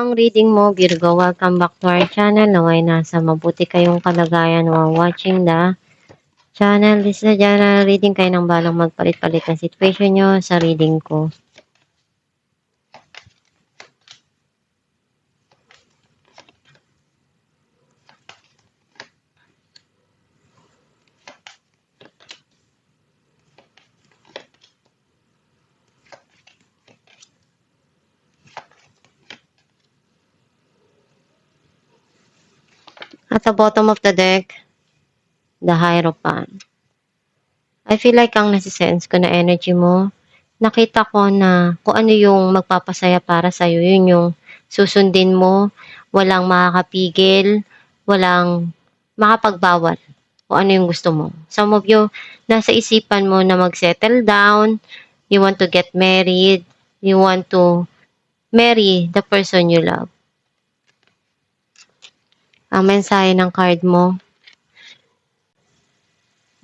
ang reading mo, Virgo. Welcome back to our channel. Naway nasa mabuti kayong kalagayan while watching the channel. This is a general reading. Kayo nang balang magpalit-palit ng situation nyo sa reading ko. At the bottom of the deck, the Hierophant. I feel like ang nasisense ko na energy mo, nakita ko na kung ano yung magpapasaya para sa'yo, yun yung susundin mo, walang makakapigil, walang makapagbawal kung ano yung gusto mo. Some of you, nasa isipan mo na mag-settle down, you want to get married, you want to marry the person you love. Ang mensahe ng card mo,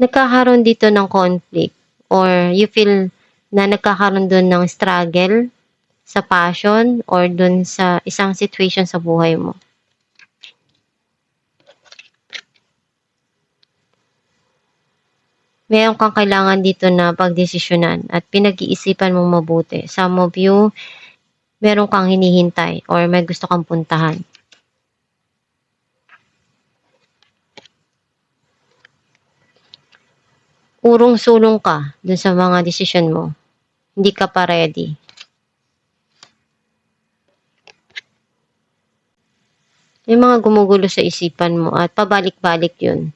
nagkakaroon dito ng conflict or you feel na nagkakaroon doon ng struggle sa passion or doon sa isang situation sa buhay mo. Meron kang kailangan dito na pagdesisyonan at pinag-iisipan mong mabuti. Some of you, meron kang hinihintay or may gusto kang puntahan. Urong-sulong ka dun sa mga desisyon mo. Hindi ka pa ready. May mga gumugulo sa isipan mo at pabalik-balik yun.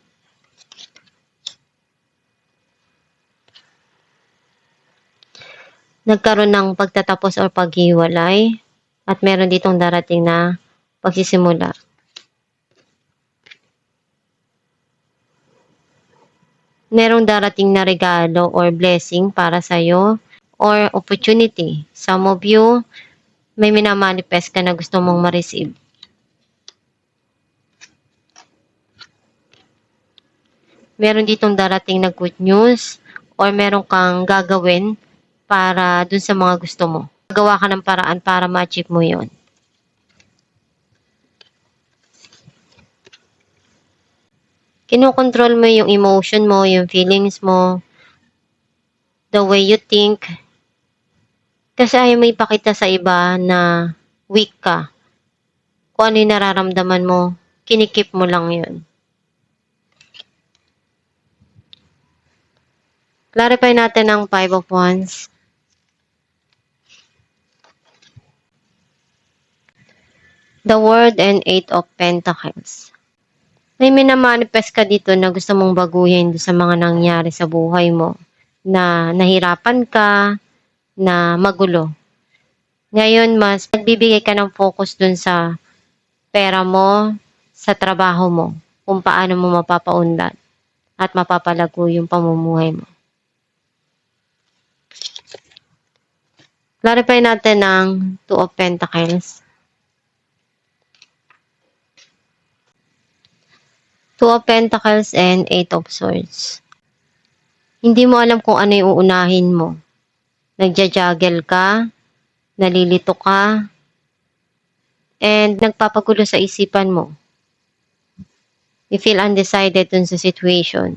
Nagkaroon ng pagtatapos o paghiwalay at meron ditong darating na pagsisimula. Merong darating na regalo or blessing para sa'yo or opportunity. Some of you, may minamanifest ka na gusto mong ma-receive. Meron ditong darating na good news or meron kang gagawin para dun sa mga gusto mo. Gawa ka ng paraan para ma-achieve mo yon. Kinokontrol mo yung emotion mo, yung feelings mo, the way you think. Kasi ayaw mo ipakita sa iba na weak ka. Kung ano yung nararamdaman mo, kinikip mo lang yun. Clarify natin ang 5 of Wands. The World and 8 of Pentacles. May minamanifest ka dito na gusto mong baguhin sa mga nangyari sa buhay mo. Na nahirapan ka, na magulo. Ngayon, mas nagbibigay ka ng focus dun sa pera mo, sa trabaho mo, kung paano mo mapapaunlad at mapapalago yung pamumuhay mo. Clarify natin ang 2 of Pentacles. 2 of Pentacles and 8 of Swords. Hindi mo alam kung ano yung uunahin mo. Nagja-juggle ka, nalilito ka, and nagpapagulo sa isipan mo. You feel undecided dun sa situation.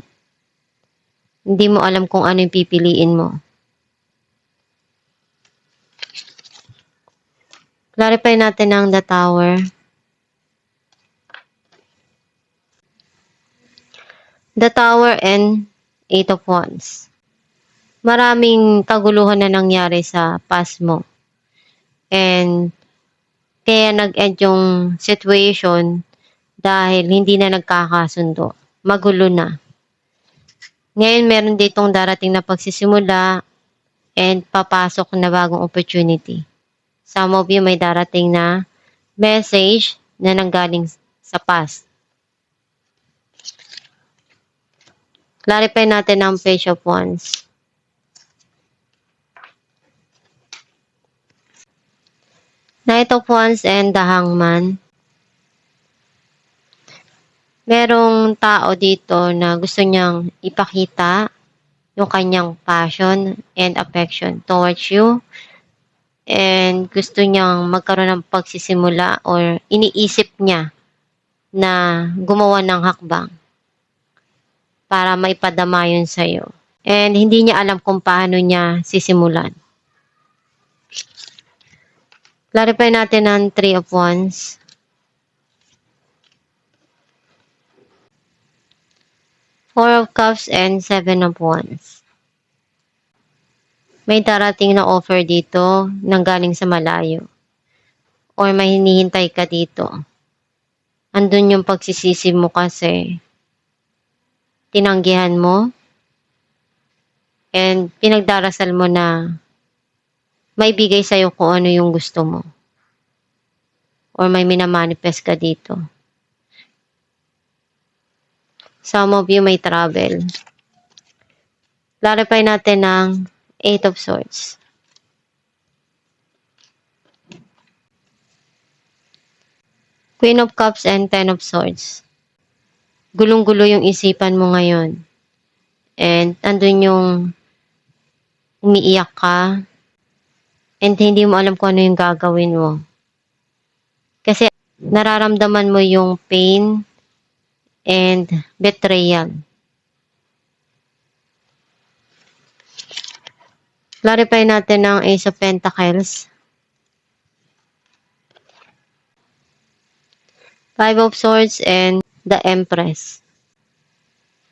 Hindi mo alam kung ano yung pipiliin mo. Clarify natin ang the Tower. The Tower and 8 of Wands. Maraming kaguluhan na nangyari sa past mo. And kaya nag-end yung situation dahil hindi na nagkakasundo. Magulo na. Ngayon meron ditong darating na pagsisimula and papasok na bagong opportunity. Some of you may darating na message na nanggaling sa past. Clarify natin ang Page of Wands. Knight of Wands and the Hangman. Merong tao dito na gusto niyang ipakita yung kanyang passion and affection towards you. and gusto niyang magkaroon ng pagsisimula or iniisip niya na gumawa ng hakbang para maipadama yun sa'yo. And hindi niya alam kung paano niya sisimulan. Clarify natin ang Three of Wands. Four of Cups and Seven of Wands. May darating na offer dito nang galing sa malayo. Or may hinihintay ka dito. Andun yung pagsisisi mo kasi tinanggihan mo and pinagdarasal mo na maibigay sa'yo kung ano yung gusto mo. Or may minamanifest ka dito. Some of you may travel. Clarify natin ng Eight of Swords. Queen of Cups and Ten of Swords. Gulong-gulo yung isipan mo ngayon. And andun yung umiiyak ka. And hindi mo alam kung ano yung gagawin mo. Kasi nararamdaman mo yung pain and betrayal. Clarify natin ng Ace of Pentacles. Five of Swords and the Empress.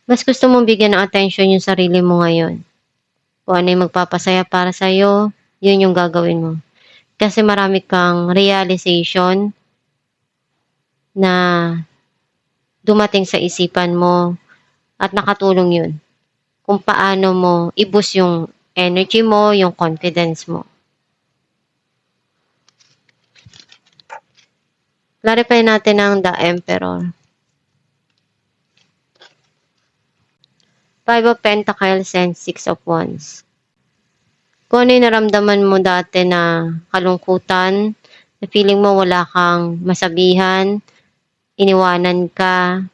Mas gusto mong bigyan ng attention yung sarili mo ngayon. Kung ano yung magpapasaya para sa'yo, yun yung gagawin mo. Kasi marami kang realization na dumating sa isipan mo at nakatulong yun. Kung paano mo i-boost yung energy mo, yung confidence mo. Clarify natin ang The Emperor. Five of Pentacles and Six of Wands. Kung ano yung naramdaman mo dati na kalungkutan, na feeling mo wala kang masabihan, iniwanan ka,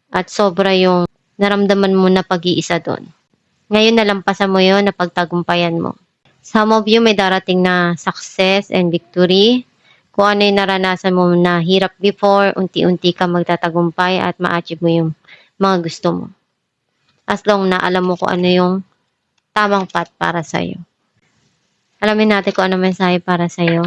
at sobra yung naramdaman mo na pag-iisa doon. Ngayon nalampasan mo yon, napagtagumpayan mo. Some of you may darating na success and victory. Kung ano yung naranasan mo na hirap before, unti-unti ka magtatagumpay at ma-achieve mo yung mga gusto mo. As long na alam mo kung ano yung tamang path para sa'yo. Alamin natin kung ano mensahe para sa'yo.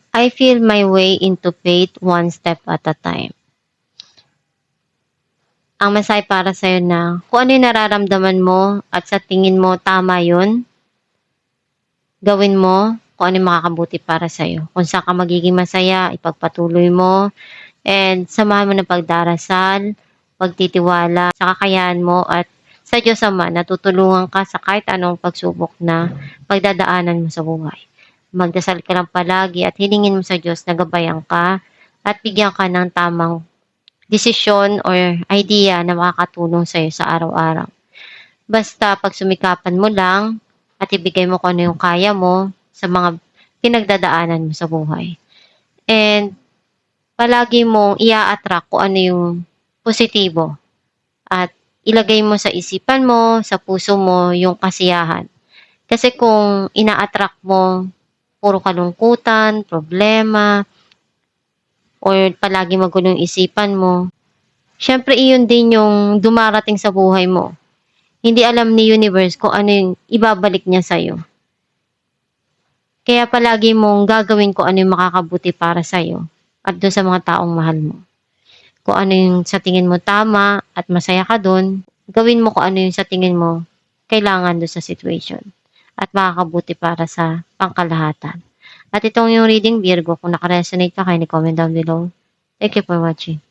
I feel my way into faith one step at a time. Ang mensahe para sa'yo na kung ano yung nararamdaman mo at sa tingin mo tama yun, gawin mo kung ano yung makakabuti para sa'yo. Kung saan ka magiging masaya, ipagpatuloy mo, and samahan mo ng pagdarasal, pagtitiwala sa kakayahan mo at sa Diyos Ama, natutulungan ka sa kahit anong pagsubok na pagdadaanan mo sa buhay. Magdasal ka lang palagi at hilingin mo sa Diyos na gabayan ka at bigyan ka ng tamang desisyon or idea na makakatulong sa iyo sa araw-araw. Basta pag sumikapan mo lang at ibigay mo kung ano yung kaya mo sa mga pinagdadaanan mo sa buhay. And palagi mong i-attract kung ano yung positibo at ilagay mo sa isipan mo, sa puso mo yung kasiyahan. Kasi kung ina-attract mo puro kalungkutan, problema, or palagi magulong isipan mo, syempre iyon din yung dumarating sa buhay mo. Hindi alam ni universe kung ano yung ibabalik niya sa'yo. Kaya palagi mong gagawin kung ano yung makakabuti para sa'yo at doon sa mga taong mahal mo. Kung ano yung sa tingin mo tama at masaya ka doon, gawin mo kung ano yung sa tingin mo kailangan doon sa situation at makakabuti para sa pangkalahatan. At itong yung reading Virgo, kung nakaresonate ka, kindly comment down below. Thank you for watching.